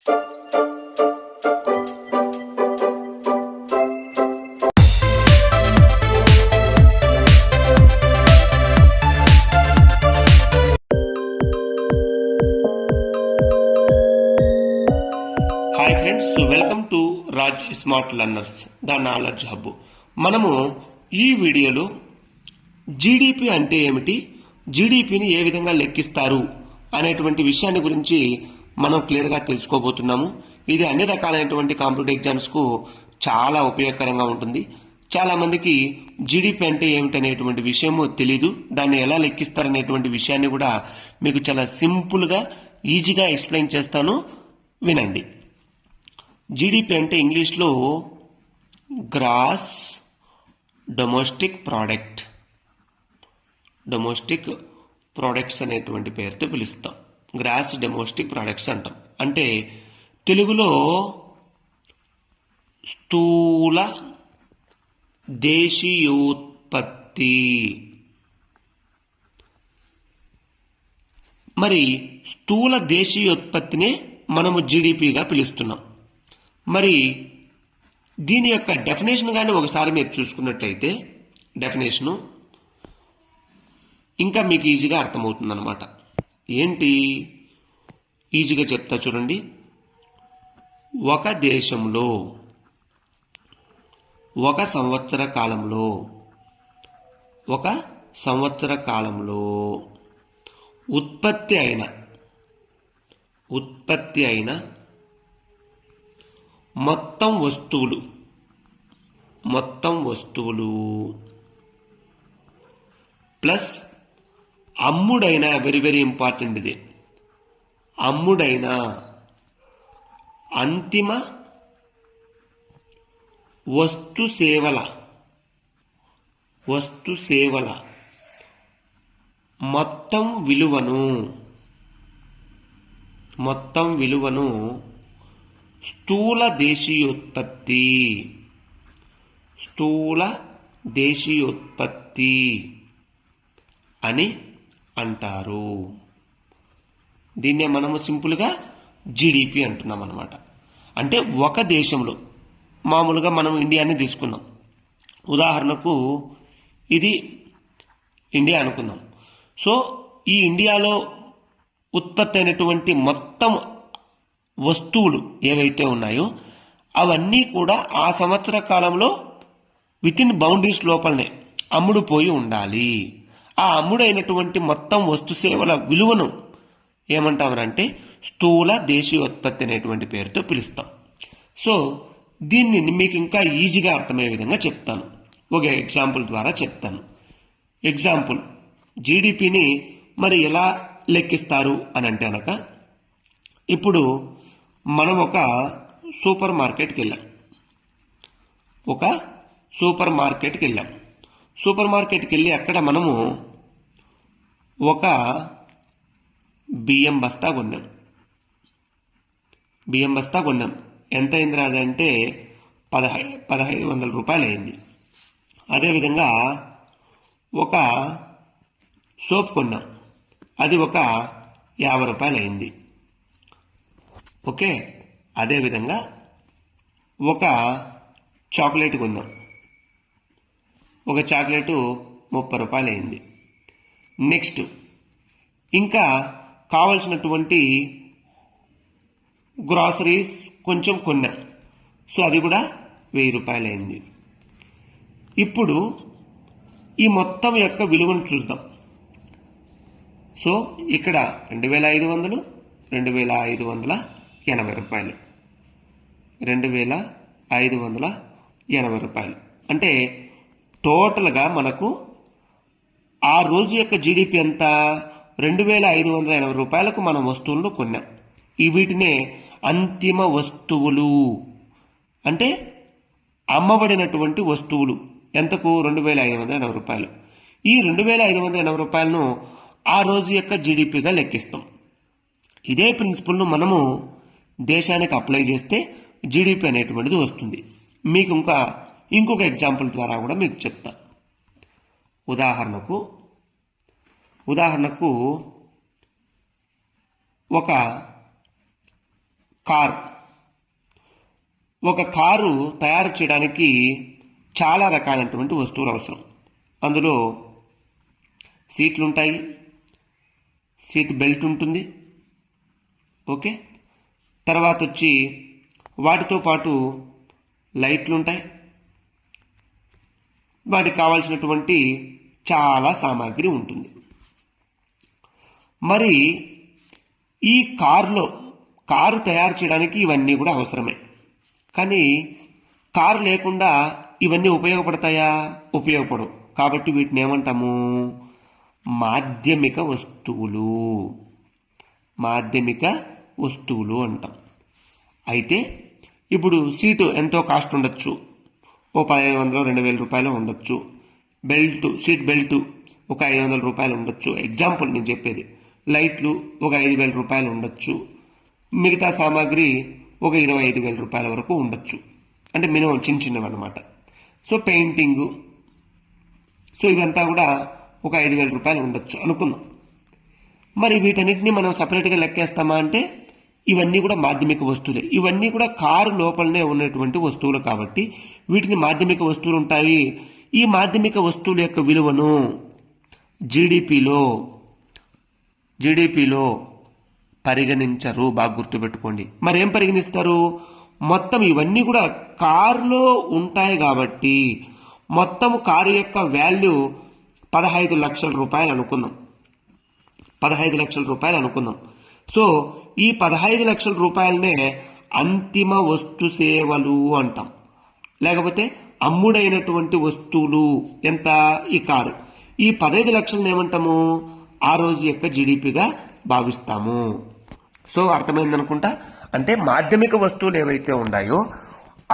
Hi friends, welcome to Raj smart learners the knowledge hub. మనము ఈ వీడియోలో జీడిపి అంటే ఏమిటి, జీడిపిని ఏ విధంగా లెక్కిస్తారు అనేటువంటి విషయాన్ని గురించి మనం క్లియర్గా తెలుసుకోబోతున్నాము. ఇది అన్ని రకాలైనటువంటి కాంపిటేటివ్ ఎగ్జామ్స్కు చాలా ఉపయోగకరంగా ఉంటుంది. చాలా మందికి జీడిపి అంటే ఏమిటనేటువంటి విషయము తెలీదు. దాన్ని ఎలా లెక్కిస్తారనేటువంటి విషయాన్ని కూడా మీకు చాలా సింపుల్గా ఈజీగా ఎక్స్ప్లెయిన్ చేస్తాను, వినండి. జీడిపి అంటే ఇంగ్లీష్లో గ్రాస్ డొమెస్టిక్ ప్రోడక్ట్స్ అనేటువంటి పేరుతో పిలుస్తాం. గ్రాస్ డొమెస్టిక్ ప్రోడక్ట్స్ అంటాం. అంటే తెలుగులో స్థూల దేశీయోత్పత్తి. మరి స్థూల దేశీయోత్పత్తినే మనము జీడిపిగా పిలుస్తున్నాం. మరి దీని యొక్క డెఫినేషన్ కానీ ఒకసారి మీరు చూసుకున్నట్లయితే డెఫినేషను ఇంకా మీకు ఈజీగా అర్థమవుతుంది అనమాట. ఏంటి ఈజీగా చెప్తా చూడండి. ఒక దేశంలో ఒక సంవత్సర కాలంలో ఉత్పత్తి అయిన మొత్తం వస్తువులు ప్లస్ అమ్ముడైన, వెరీ వెరీ ఇంపార్టెంట్ ఇది, అమ్ముడైన అంతిమ వస్తు సేవల మొత్తం విలువను స్థూల దేశీయోత్పత్తి అని అంటారు. దీన్నే మనము సింపుల్గా జీడిపి అంటున్నాం అన్నమాట. అంటే ఒక దేశంలో, మామూలుగా మనం ఇండియాని తీసుకున్నాం, ఉదాహరణకు ఇది ఇండియా అనుకుందాం. సో ఈ ఇండియాలో ఉత్పత్తి అయినటువంటి మొత్తం వస్తువులు ఏవైతే ఉన్నాయో అవన్నీ కూడా ఆ సంవత్సర కాలంలో వితిన్ బౌండరీస్ లోపలనే అమ్ముడుపోయి ఉండాలి. ఆ అమ్ముడైనటువంటి మొత్తం వస్తు సేవల విలువను ఏమంటామనంటే స్థూల దేశీయోత్పత్తి అనేటువంటి పేరుతో పిలుస్తాం. సో దీన్ని మీకు ఇంకా ఈజీగా అర్థమయ్యే విధంగా చెప్తాను, ఒక ఎగ్జాంపుల్ ద్వారా చెప్తాను. ఎగ్జాంపుల్, జీడిపిని మరి ఎలా లెక్కిస్తారు అని అంటే కనుక, ఇప్పుడు మనం ఒక సూపర్ మార్కెట్కి వెళ్ళాం. సూపర్ మార్కెట్కి వెళ్ళి అక్కడ మనము ఒక బియ్యం బస్తా కొన్నాం. ఎంత అయింది అంటే 1500 రూపాయలు అయింది. అదేవిధంగా ఒక సోప్ కొన్నాం, అది ఒక 50 రూపాయలు అయింది. ఓకే, అదేవిధంగా ఒక చాక్లెట్ కొన్నాం, ఒక చాక్లెట్ 30 రూపాయలు అయింది. నెక్స్ట్ ఇంకా కావలసినటువంటి గ్రాసరీస్ కొంచెం కొన్నాం, సో అది కూడా 1000 రూపాయలు అయింది. ఇప్పుడు ఈ మొత్తం యొక్క విలువను చూద్దాం. సో ఇక్కడ 2500, 2580 రూపాయలు, 2580 రూపాయలు. అంటే టోటల్గా మనకు ఆ రోజు యొక్క జీడిపి ఎంత, 2580 రూపాయలకు మనం వస్తువులను కొన్నాం. వీటినే అంతిమ వస్తువులు అంటే అమ్మబడినటువంటి వస్తువులు. ఎంతకు? 2580 రూపాయలు. ఈ 2580 రూపాయలను ఆ రోజు యొక్క జీడిపిగా లెక్కిస్తాం. ఇదే ప్రిన్సిపల్ను మనము దేశానికి అప్లై చేస్తే జీడిపి అనేటువంటిది వస్తుంది. మీకు ఇంకొక ఎగ్జాంపుల్ ద్వారా కూడా మీకు చెప్తా. ఉదాహరణకు ఒక కారు. ఒక కారు తయారు చేయడానికి చాలా రకాలైనటువంటి వస్తువులు అవసరం. అందులో సీట్లు ఉంటాయి, సీట్ బెల్ట్ ఉంటుంది, ఓకే. తర్వాత వచ్చి వాటితో పాటు లైట్లు ఉంటాయి, వాటికి కావాల్సినటువంటి చాలా సామాగ్రి ఉంటుంది. మరి ఈ కారు తయారు చేయడానికి ఇవన్నీ కూడా అవసరమే. కానీ కారు లేకుండా ఇవన్నీ ఉపయోగపడతాయా? ఉపయోగపడవు. కాబట్టి వీటిని ఏమంటాము? మాధ్యమిక వస్తువులు. మాధ్యమిక వస్తువులు అంటాం. అయితే ఇప్పుడు సీటు ఎంతో కాస్ట్ ఉండొచ్చు, ఓ 1500 2000 రూపాయలు ఉండొచ్చు. సీట్ బెల్ట్ ఒక 500 రూపాయలు ఉండొచ్చు. ఎగ్జాంపుల్ నేను చెప్పేది. లైట్లు ఒక 5000 రూపాయలు ఉండొచ్చు. మిగతా సామాగ్రి ఒక 25,000 రూపాయల వరకు ఉండొచ్చు. అంటే మినిమం చిన్నవి అన్నమాట. సో పెయింటింగు, సో ఇవంతా కూడా ఒక 5,000 రూపాయలు ఉండొచ్చు అనుకుందాం. మరి వీటన్నిటిని మనం సపరేట్గా లెక్కేస్తామా అంటే ఇవన్నీ కూడా మాధ్యమిక వస్తువులే. ఇవన్నీ కూడా కారు లోపలనే ఉన్నటువంటి వస్తువులు కాబట్టి వీటిని మాధ్యమిక వస్తువులు ఉంటాయి. ఈ మాధ్యమిక వస్తువుల యొక్క విలువను జీడిపిలో పరిగణించరు. బాగా గుర్తుపెట్టుకోండి. మరి ఏం పరిగణిస్తారు? మొత్తం ఇవన్నీ కూడా కారులో ఉంటాయి కాబట్టి మొత్తం కారు యొక్క వాల్యూ 15 లక్షల రూపాయలు అనుకుందాం. 15 లక్షల రూపాయలు అనుకుందాం. సో ఈ 15 లక్షల రూపాయలనే అంతిమ వస్తు సేవలు అంటాం. లేకపోతే అమ్ముడైనటువంటి వస్తువులు ఎంత? ఈ కారు. ఈ 15 లక్షలను ఏమంటాము? ఆ రోజు యొక్క జీడిపిగా భావిస్తాము. సో అర్థమైందనుకుంటా. అంటే మాధ్యమిక వస్తువులు ఏవైతే ఉన్నాయో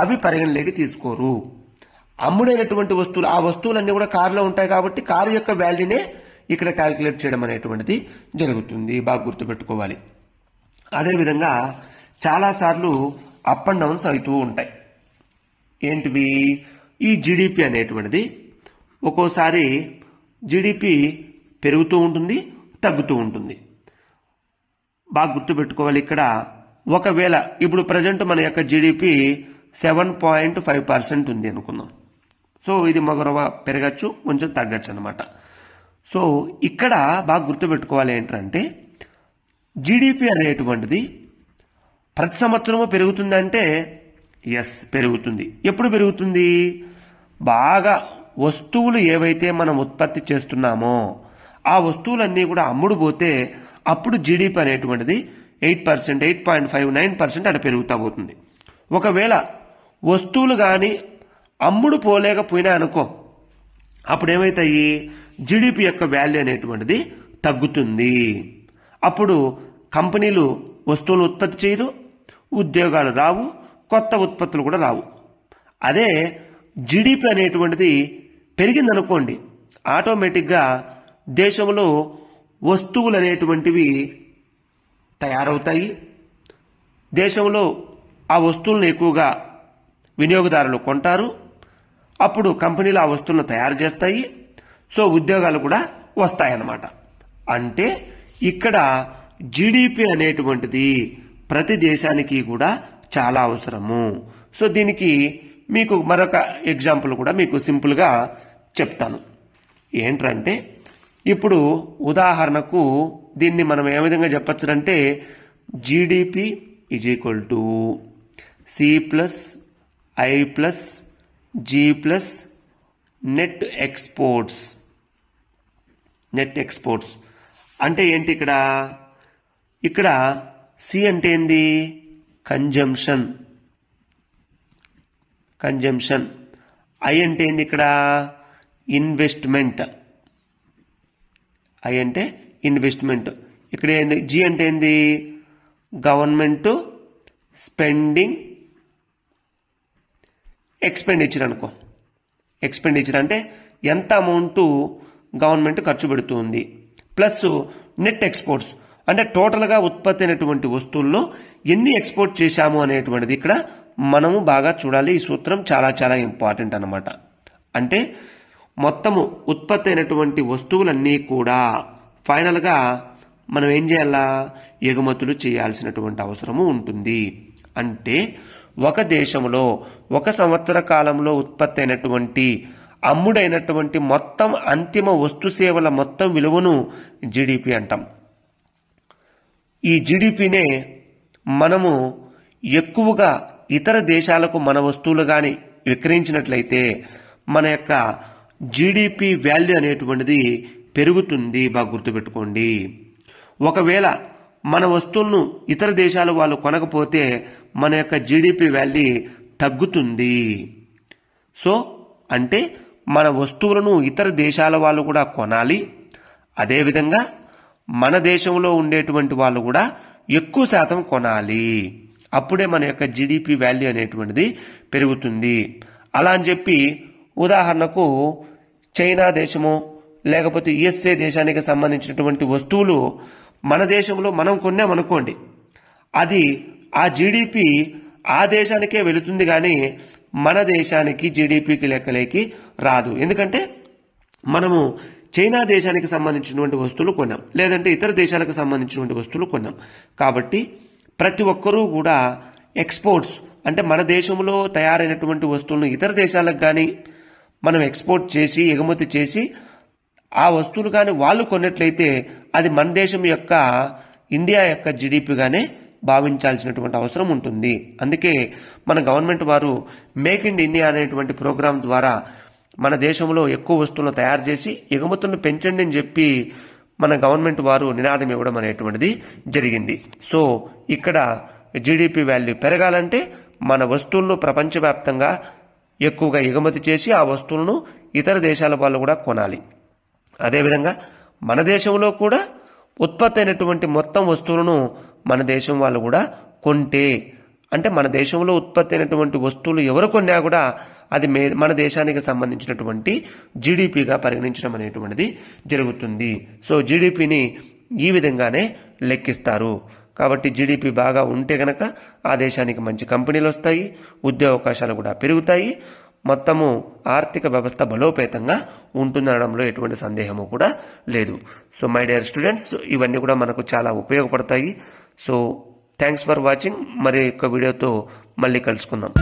అవి పరిగణలోకి తీసుకోరు. అమ్ముడైనటువంటి వస్తువులు, ఆ వస్తువులన్నీ కూడా కారులో ఉంటాయి కాబట్టి కారు యొక్క వాల్యూనే ఇక్కడ క్యాల్కులేట్ చేయడం అనేటువంటిది జరుగుతుంది. బాగా గుర్తుపెట్టుకోవాలి. అదేవిధంగా చాలాసార్లు అప్ అండ్ డౌన్స్ అవుతూ ఉంటాయి. ఏంటివి? ఈ జీడిపి అనేటువంటిది ఒక్కోసారి జీడిపి పెరుగుతూ ఉంటుంది, తగ్గుతూ ఉంటుంది. బాగా గుర్తుపెట్టుకోవాలి. ఇక్కడ ఒకవేళ ఇప్పుడు ప్రజెంట్ మన యొక్క జీడిపి 7.5% ఉంది అనుకుందాం. సో ఇది మగరవ పెరగచ్చు, కొంచెం తగ్గచ్చు అనమాట. సో ఇక్కడ బాగా గుర్తుపెట్టుకోవాలి ఏంటంటే జీడిపి అనేటువంటిది ప్రతి సంవత్సరము పెరుగుతుందంటే ఎస్ పెరుగుతుంది. ఎప్పుడు పెరుగుతుంది? బాగా వస్తువులు ఏవైతే మనం ఉత్పత్తి చేస్తున్నామో ఆ వస్తువులన్నీ కూడా అమ్ముడు పోతే అప్పుడు జీడిపి అనేటువంటిది 8%, 8.5, 9% అలా పెరుగుతూ పోతుంది. ఒకవేళ వస్తువులు కానీ అమ్ముడు పోలేకపోయినా అనుకో, అప్పుడు ఏమవుతాయి? జీడిపి యొక్క వాల్యూ అనేటువంటిది తగ్గుతుంది. అప్పుడు కంపెనీలు వస్తువులు ఉత్పత్తి చేయరు, ఉద్యోగాలు రావు, కొత్త ఉత్పత్తులు కూడా రావు. అదే జీడిపి అనేటువంటిది పెరిగిందనుకోండి, ఆటోమేటిక్గా దేశంలో వస్తువులు అనేటువంటివి తయారవుతాయి. దేశంలో ఆ వస్తువులను ఎక్కువగా వినియోగదారులు కొంటారు. అప్పుడు కంపెనీలు ఆ వస్తువులను తయారు చేస్తాయి. సో ఉద్యోగాలు కూడా వస్తాయన్నమాట. అంటే ఇక్కడ జీడిపి అనేటువంటిది ప్రతి దేశానికి కూడా చాలా అవసరము. సో దీనికి మీకు మరొక ఎగ్జాంపుల్ కూడా మీకు సింపుల్గా చెప్తాను. ఏంటంటే ఇప్పుడు ఉదాహరణకు దీన్ని మనం ఏ విధంగా చెప్పచ్చునంటే GDP is equal to C+I+G+ net exports అంటే ఏంటి? ఇక్కడ సి అంటే ఏంది? కన్జంప్షన్. ఐ అంటే ఏంది? ఇక్కడ ఇన్వెస్ట్మెంట్. ఇక్కడ ఏంది? జి అంటే ఏంది? గవర్నమెంట్ స్పెండింగ్, ఎక్స్పెండిచర్ అనుకో. ఎక్స్పెండిచర్ అంటే ఎంత అమౌంట్ గవర్నమెంట్ ఖర్చు పెడుతుంది. ప్లస్ నెట్ ఎక్స్పోర్ట్స్ అంటే టోటల్గా ఉత్పత్తి అయినటువంటి వస్తువుల్లో ఎన్ని ఎక్స్పోర్ట్ చేశాము అనేటువంటిది ఇక్కడ మనము బాగా చూడాలి. ఈ సూత్రం చాలా చాలా ఇంపార్టెంట్ అన్నమాట. అంటే మొత్తము ఉత్పత్తి అయినటువంటి వస్తువులన్నీ కూడా ఫైనల్గా మనం ఏం చేయాలా? ఎగుమతులు చేయాల్సినటువంటి అవసరము ఉంటుంది. అంటే ఒక దేశంలో ఒక సంవత్సర కాలంలో ఉత్పత్తి అయినటువంటి అమ్ముడైనటువంటి మొత్తం అంతిమ వస్తు సేవల మొత్తం విలువను జీడిపి అంటాం. ఈ జీడిపినే మనము ఎక్కువగా ఇతర దేశాలకు మన వస్తువులు కానీ విక్రయించినట్లయితే మన యొక్క జీడిపి వాల్యూ అనేటువంటిది పెరుగుతుంది. బాగా గుర్తుపెట్టుకోండి. ఒకవేళ మన వస్తువులను ఇతర దేశాల వాళ్ళు కొనకపోతే మన యొక్క జీడిపి వాల్యూ తగ్గుతుంది. సో అంటే మన వస్తువులను ఇతర దేశాల వాళ్ళు కూడా కొనాలి. అదేవిధంగా మన దేశంలో ఉండేటువంటి వాళ్ళు కూడా ఎక్కువ శాతం కొనాలి. అప్పుడే మన యొక్క జీడిపి వాల్యూ అనేటువంటిది పెరుగుతుంది. అలా అని చెప్పి ఉదాహరణకు చైనా దేశము లేకపోతే యుఎస్ఏ దేశానికి సంబంధించినటువంటి వస్తువులు మన దేశంలో మనం కొన్నామనుకోండి, అది ఆ జీడిపి ఆ దేశానికే వెళుతుంది కానీ మన దేశానికి జీడిపికి లెక్కలేకి రాదు. ఎందుకంటే మనము చైనా దేశానికి సంబంధించినటువంటి వస్తువులు కొన్నాం, లేదంటే ఇతర దేశాలకు సంబంధించినటువంటి వస్తువులు కొన్నాం. కాబట్టి ప్రతి ఒక్కరూ కూడా ఎక్స్పోర్ట్స్ అంటే మన దేశంలో తయారైనటువంటి వస్తువులను ఇతర దేశాలకు కానీ మనం ఎక్స్పోర్ట్ చేసి ఎగుమతి చేసి ఆ వస్తువులు కానీ వాళ్ళు కొన్నట్లయితే అది మన దేశం యొక్క ఇండియా యొక్క జీడిపిగానే భావించాల్సినటువంటి అవసరం ఉంటుంది. అందుకే మన గవర్నమెంట్ వారు మేక్ ఇన్ ఇండియా అనేటువంటి ప్రోగ్రాం ద్వారా మన దేశంలో ఎక్కువ వస్తువులను తయారు చేసి ఎగుమతులను పెంచండి అని చెప్పి మన గవర్నమెంట్ వారు నినాదం ఇవ్వడం అనేటువంటిది జరిగింది. సో ఇక్కడ జీడిపి వాల్యూ పెరగాలంటే మన వస్తువులను ప్రపంచవ్యాప్తంగా ఎక్కువగా ఎగుమతి చేసి ఆ వస్తువులను ఇతర దేశాల వాళ్ళు కూడా కొనాలి. అదేవిధంగా మన దేశంలో కూడా ఉత్పత్తి అయినటువంటి మొత్తం వస్తువులను మన దేశం వాళ్ళు కూడా కొంటే అంటే మన దేశంలో ఉత్పత్తి అయినటువంటి వస్తువులు ఎవరు కొన్నా కూడా అది మన దేశానికి సంబంధించినటువంటి జీడిపిగా పరిగణించడం అనేటువంటిది జరుగుతుంది. సో జీడిపిని ఈ విధంగానే లెక్కిస్తారు. కాబట్టి జీడిపి బాగా ఉంటే గనక ఆ దేశానికి మంచి కంపెనీలు వస్తాయి, ఉద్యోగ అవకాశాలు కూడా పెరుగుతాయి, మొత్తము ఆర్థిక వ్యవస్థ బలోపేతంగా ఉంటుందనడంలో ఎటువంటి సందేహము కూడా లేదు. సో మై డియర్ స్టూడెంట్స్, ఇవన్నీ కూడా మనకు చాలా ఉపయోగపడతాయి. So thanks for watching. మరి యొక్క వీడియోతో మళ్ళీ కలుసుకుందాం.